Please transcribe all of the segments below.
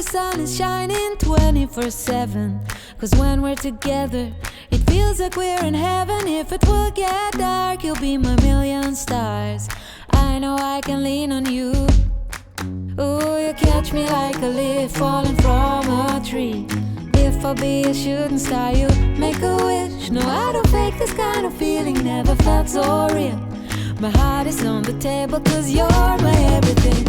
the sun is shining 24/7. Cause when we're together, it feels like we're in heaven. If it will get dark, you'll be my million stars. I know I can lean on you. Ooh, you catch me like a leaf falling from a tree. If I'll be a shooting star, you make a wish. No, I don't fake this kind of feeling, never felt so real. My heart is on the table cause you're my everything.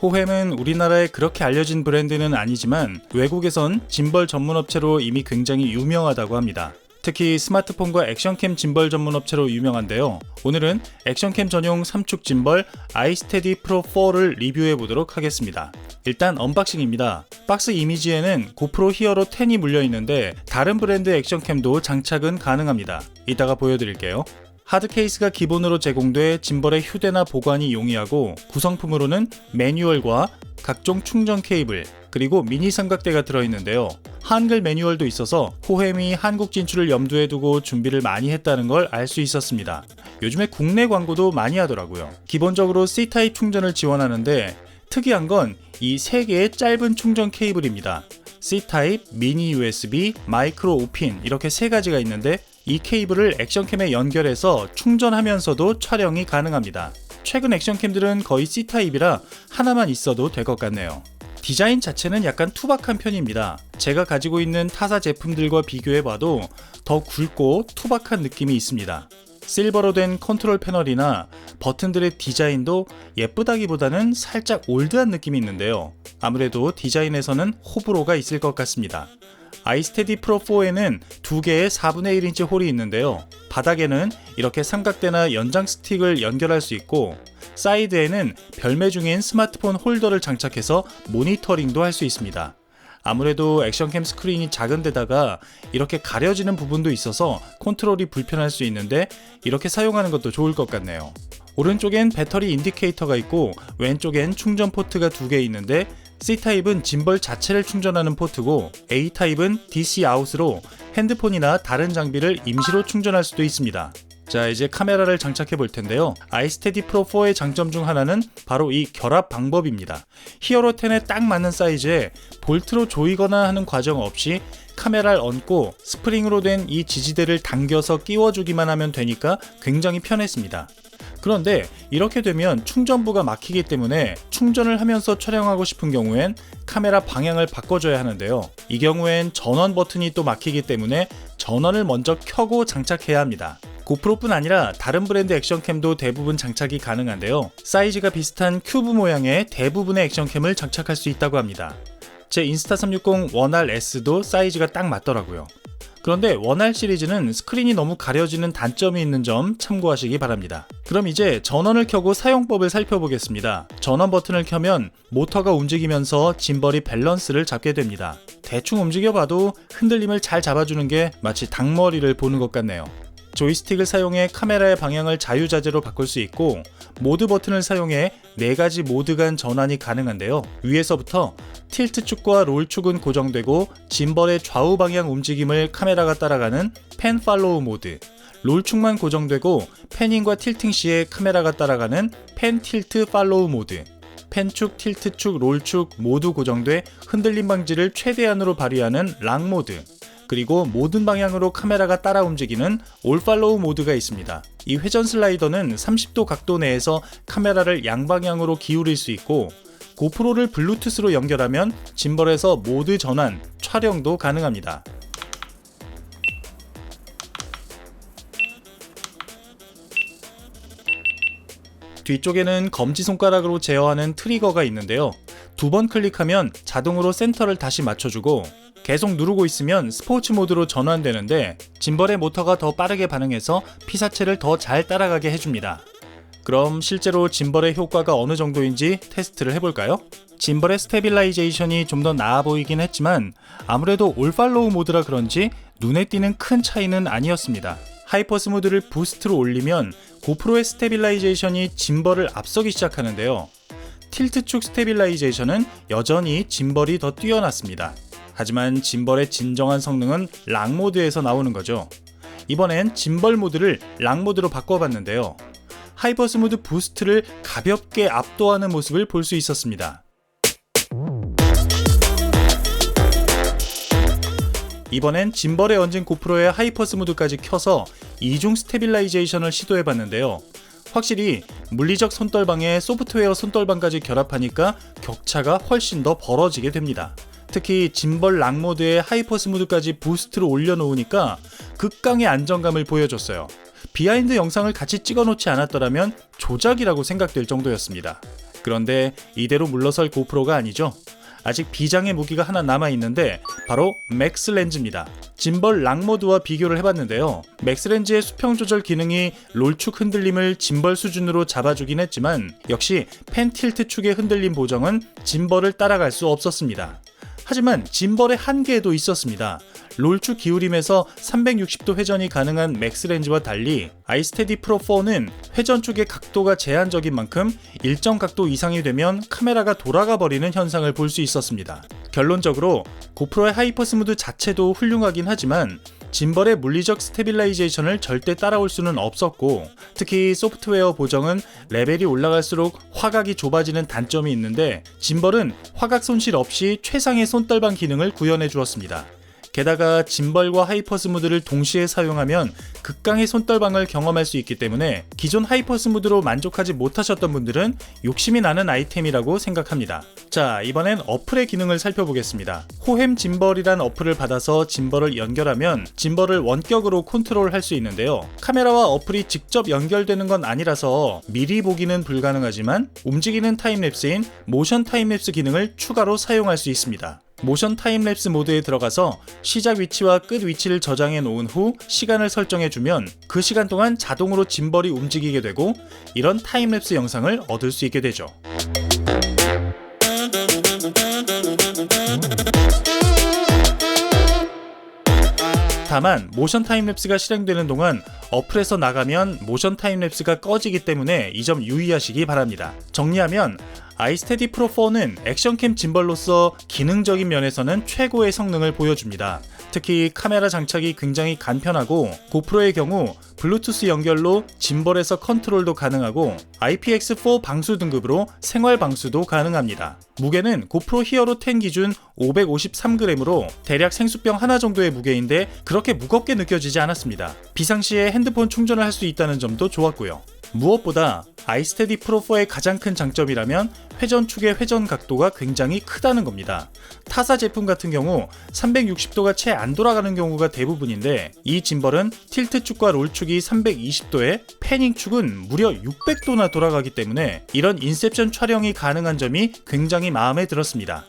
호햄은 우리나라에 그렇게 알려진 브랜드는 아니지만 외국에선 짐벌 전문업체로 이미 굉장히 유명하다고 합니다. 특히 스마트폰과 액션캠 짐벌 전문업체로 유명한데요. 오늘은 액션캠 전용 3축 짐벌 아이스테디 프로 4를 리뷰해 보도록 하겠습니다. 일단 언박싱입니다. 박스 이미지에는 고프로 히어로 10이 물려 있는데 다른 브랜드 액션캠도 장착은 가능합니다. 이따가 보여드릴게요. 하드 케이스가 기본으로 제공돼 짐벌의 휴대나 보관이 용이하고 구성품으로는 매뉴얼과 각종 충전 케이블 그리고 미니 삼각대가 들어있는데요. 한글 매뉴얼도 있어서 호햄이 한국 진출을 염두에 두고 준비를 많이 했다는 걸 알 수 있었습니다. 요즘에 국내 광고도 많이 하더라고요. 기본적으로 C타입 충전을 지원하는데 특이한 건 이 3개의 짧은 충전 케이블입니다. C타입, 미니 USB, 마이크로 5핀 이렇게 3가지가 있는데 이 케이블을 액션캠에 연결해서 충전하면서도 촬영이 가능합니다. 최근 액션캠들은 거의 C타입이라 하나만 있어도 될 것 같네요. 디자인 자체는 약간 투박한 편입니다. 제가 가지고 있는 타사 제품들과 비교해봐도 더 굵고 투박한 느낌이 있습니다. 실버로 된 컨트롤 패널이나 버튼들의 디자인도 예쁘다기보다는 살짝 올드한 느낌이 있는데요. 아무래도 디자인에서는 호불호가 있을 것 같습니다. 아이스테디 프로 4에는 2개의 4분의 1인치 홀이 있는데요. 바닥에는 이렇게 삼각대나 연장 스틱을 연결할 수 있고 사이드에는 별매 중인 스마트폰 홀더를 장착해서 모니터링도 할 수 있습니다. 아무래도 액션캠 스크린이 작은 데다가 이렇게 가려지는 부분도 있어서 컨트롤이 불편할 수 있는데 이렇게 사용하는 것도 좋을 것 같네요. 오른쪽엔 배터리 인디케이터가 있고 왼쪽엔 충전 포트가 2개 있는데 C타입은 짐벌 자체를 충전하는 포트고 A타입은 DC 아웃으로 핸드폰이나 다른 장비를 임시로 충전할 수도 있습니다. 자, 이제 카메라를 장착해 볼 텐데요. 아이스테디 프로 4의 장점 중 하나는 바로 이 결합 방법입니다. 히어로 10에 딱 맞는 사이즈에 볼트로 조이거나 하는 과정 없이 카메라를 얹고 스프링으로 된 이 지지대를 당겨서 끼워주기만 하면 되니까 굉장히 편했습니다. 그런데 이렇게 되면 충전부가 막히기 때문에 충전을 하면서 촬영하고 싶은 경우엔 카메라 방향을 바꿔줘야 하는데요. 이 경우엔 전원 버튼이 또 막히기 때문에 전원을 먼저 켜고 장착해야 합니다. 고프로뿐 아니라 다른 브랜드 액션캠도 대부분 장착이 가능한데요. 사이즈가 비슷한 큐브 모양의 대부분의 액션캠을 장착할 수 있다고 합니다. 제 인스타360 1RS도 사이즈가 딱 맞더라고요. 그런데 1R 시리즈는 스크린이 너무 가려지는 단점이 있는 점 참고하시기 바랍니다. 그럼 이제 전원을 켜고 사용법을 살펴보겠습니다. 전원 버튼을 켜면 모터가 움직이면서 짐벌이 밸런스를 잡게 됩니다. 대충 움직여봐도 흔들림을 잘 잡아주는 게 마치 닭머리를 보는 것 같네요. 조이스틱을 사용해 카메라의 방향을 자유자재로 바꿀 수 있고 모드 버튼을 사용해 4가지 모드 간 전환이 가능한데요. 위에서부터 틸트 축과 롤 축은 고정되고 짐벌의 좌우 방향 움직임을 카메라가 따라가는 팬 팔로우 모드, 롤 축만 고정되고 패닝과 틸팅 시에 카메라가 따라가는 팬 틸트 팔로우 모드, 펜축, 틸트축, 롤축 모두 고정돼 흔들림 방지를 최대한으로 발휘하는 락 모드, 그리고 모든 방향으로 카메라가 따라 움직이는 올 팔로우 모드가 있습니다. 이 회전 슬라이더는 30도 각도 내에서 카메라를 양방향으로 기울일 수 있고 고프로를 블루투스로 연결하면 짐벌에서 모드 전환, 촬영도 가능합니다. 뒤쪽에는 검지손가락으로 제어하는 트리거가 있는데요. 2번 클릭하면 자동으로 센터를 다시 맞춰주고 계속 누르고 있으면 스포츠 모드로 전환되는데 짐벌의 모터가 더 빠르게 반응해서 피사체를 더 잘 따라가게 해줍니다. 그럼 실제로 짐벌의 효과가 어느 정도인지 테스트를 해볼까요? 짐벌의 스테빌라이제이션이 좀 더 나아 보이긴 했지만 아무래도 올팔로우 모드라 그런지 눈에 띄는 큰 차이는 아니었습니다. 하이퍼 스무드를 부스트로 올리면 고프로의 스테빌라이제이션이 짐벌을 앞서기 시작하는데요. 틸트축 스테빌라이제이션은 여전히 짐벌이 더 뛰어났습니다. 하지만 짐벌의 진정한 성능은 락 모드에서 나오는 거죠. 이번엔 짐벌 모드를 락 모드로 바꿔봤는데요. 하이퍼 스무드 부스트를 가볍게 압도하는 모습을 볼 수 있었습니다. 이번엔 짐벌에 얹은 고프로의 하이퍼 스무드까지 켜서 이중 스테빌라이제이션을 시도해봤는데요. 확실히 물리적 손떨방에 소프트웨어 손떨방까지 결합하니까 격차가 훨씬 더 벌어지게 됩니다. 특히 짐벌 락 모드에 하이퍼 스무드까지 부스트로 올려놓으니까 극강의 안정감을 보여줬어요. 비하인드 영상을 같이 찍어놓지 않았더라면 조작이라고 생각될 정도였습니다. 그런데 이대로 물러설 고프로가 아니죠. 아직 비장의 무기가 하나 남아있는데 바로 맥스 렌즈입니다. 짐벌 락 모드와 비교를 해봤는데요. 맥스 렌즈의 수평 조절 기능이 롤축 흔들림을 짐벌 수준으로 잡아주긴 했지만 역시 펜 틸트 축의 흔들림 보정은 짐벌을 따라갈 수 없었습니다. 하지만 짐벌의 한계도 있었습니다. 롤축 기울임에서 360도 회전이 가능한 맥스 렌즈와 달리 아이스테디 프로 4는 회전 축의 각도가 제한적인 만큼 일정 각도 이상이 되면 카메라가 돌아가 버리는 현상을 볼 수 있었습니다. 결론적으로 고프로의 하이퍼 스무드 자체도 훌륭하긴 하지만 짐벌의 물리적 스테빌라이제이션을 절대 따라올 수는 없었고, 특히 소프트웨어 보정은 레벨이 올라갈수록 화각이 좁아지는 단점이 있는데 짐벌은 화각 손실 없이 최상의 손떨방 기능을 구현해 주었습니다. 게다가 짐벌과 하이퍼 스무드를 동시에 사용하면 극강의 손떨방을 경험할 수 있기 때문에 기존 하이퍼 스무드로 만족하지 못하셨던 분들은 욕심이 나는 아이템이라고 생각합니다. 자, 이번엔 어플의 기능을 살펴보겠습니다. 호햄 짐벌이란 어플을 받아서 짐벌을 연결하면 짐벌을 원격으로 컨트롤할 수 있는데요. 카메라와 어플이 직접 연결되는 건 아니라서 미리 보기는 불가능하지만 움직이는 타임랩스인 모션 타임랩스 기능을 추가로 사용할 수 있습니다. 모션 타임랩스 모드에 들어가서 시작 위치와 끝 위치를 저장해 놓은 후 시간을 설정해 주면 그 시간 동안 자동으로 짐벌이 움직이게 되고 이런 타임랩스 영상을 얻을 수 있게 되죠. 다만 모션 타임랩스가 실행되는 동안 어플에서 나가면 모션 타임랩스가 꺼지기 때문에 이 점 유의하시기 바랍니다. 정리하면 아이스테디 프로 4는 액션캠 짐벌로서 기능적인 면에서는 최고의 성능을 보여줍니다. 특히 카메라 장착이 굉장히 간편하고 고프로의 경우 블루투스 연결로 짐벌에서 컨트롤도 가능하고 IPX4 방수 등급으로 생활 방수도 가능합니다. 무게는 고프로 히어로 10 기준 553g으로 대략 생수병 하나 정도의 무게인데 그렇게 무겁게 느껴지지 않았습니다. 비상시에 핸드폰 충전을 할 수 있다는 점도 좋았고요. 무엇보다 아이스테디 프로 4의 가장 큰 장점이라면 회전축의 회전 각도가 굉장히 크다는 겁니다. 타사 제품 같은 경우 360도가 채 안 돌아가는 경우가 대부분인데 이 짐벌은 틸트축과 롤축이 320도에 패닝축은 무려 600도나 돌아가기 때문에 이런 인셉션 촬영이 가능한 점이 굉장히 마음에 들었습니다.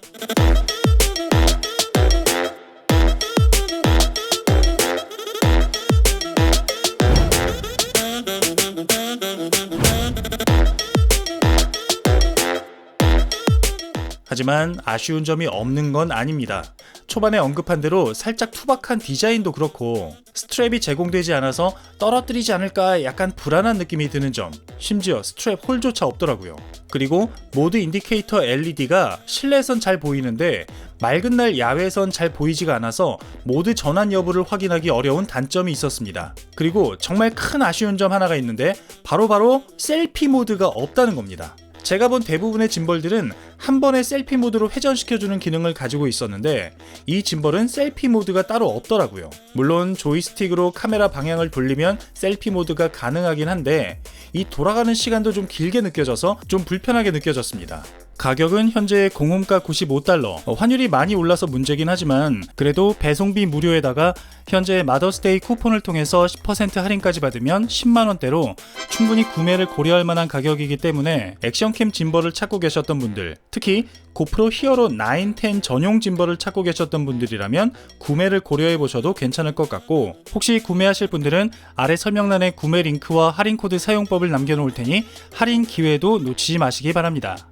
하지만 아쉬운 점이 없는 건 아닙니다. 초반에 언급한 대로 살짝 투박한 디자인도 그렇고 스트랩이 제공되지 않아서 떨어뜨리지 않을까 약간 불안한 느낌이 드는 점, 심지어 스트랩 홀조차 없더라고요. 그리고 모드 인디케이터 LED가 실내에선 잘 보이는데 맑은 날 야외에선 잘 보이지가 않아서 모드 전환 여부를 확인하기 어려운 단점이 있었습니다. 그리고 정말 큰 아쉬운 점 하나가 있는데 바로 셀피 모드가 없다는 겁니다. 제가 본 대부분의 짐벌들은 한 번에 셀피 모드로 회전시켜주는 기능을 가지고 있었는데 이 짐벌은 셀피 모드가 따로 없더라고요. 물론 조이스틱으로 카메라 방향을 돌리면 셀피 모드가 가능하긴 한데 이 돌아가는 시간도 좀 길게 느껴져서 좀 불편하게 느껴졌습니다. 가격은 현재 공홈가 $95, 환율이 많이 올라서 문제긴 하지만 그래도 배송비 무료에다가 현재 마더스데이 쿠폰을 통해서 10% 할인까지 받으면 10만원대로 충분히 구매를 고려할 만한 가격이기 때문에 액션캠 짐벌을 찾고 계셨던 분들, 특히 고프로 히어로 9, 10 전용 짐벌을 찾고 계셨던 분들이라면 구매를 고려해 보셔도 괜찮을 것 같고, 혹시 구매하실 분들은 아래 설명란에 구매 링크와 할인 코드 사용법을 남겨놓을 테니 할인 기회도 놓치지 마시기 바랍니다.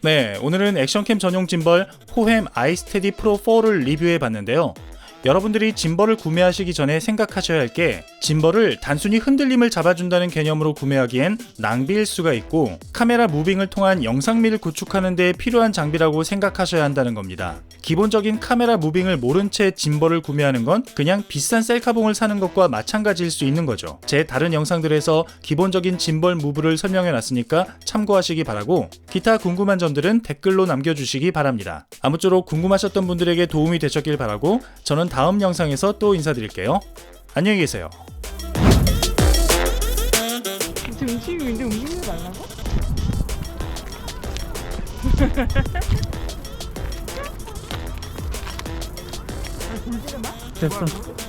네, 오늘은 액션캠 전용 짐벌 호햄 아이스테디 프로 4를 리뷰해 봤는데요. 여러분들이 짐벌을 구매하시기 전에 생각하셔야 할 게 짐벌을 단순히 흔들림을 잡아준다는 개념으로 구매하기엔 낭비일 수가 있고 카메라 무빙을 통한 영상미를 구축하는 데 필요한 장비라고 생각하셔야 한다는 겁니다. 기본적인 카메라 무빙을 모른 채 짐벌을 구매하는 건 그냥 비싼 셀카봉을 사는 것과 마찬가지일 수 있는 거죠. 제 다른 영상들에서 기본적인 짐벌 무브를 설명해 놨으니까 참고하시기 바라고 기타 궁금한 점들은 댓글로 남겨주시기 바랍니다. 아무쪼록 궁금하셨던 분들에게 도움이 되셨길 바라고 저는 다음 영상에서 또 인사드릴게요. 안녕히 계세요. 등치고 있는데 움직이지 말라고? 됐어.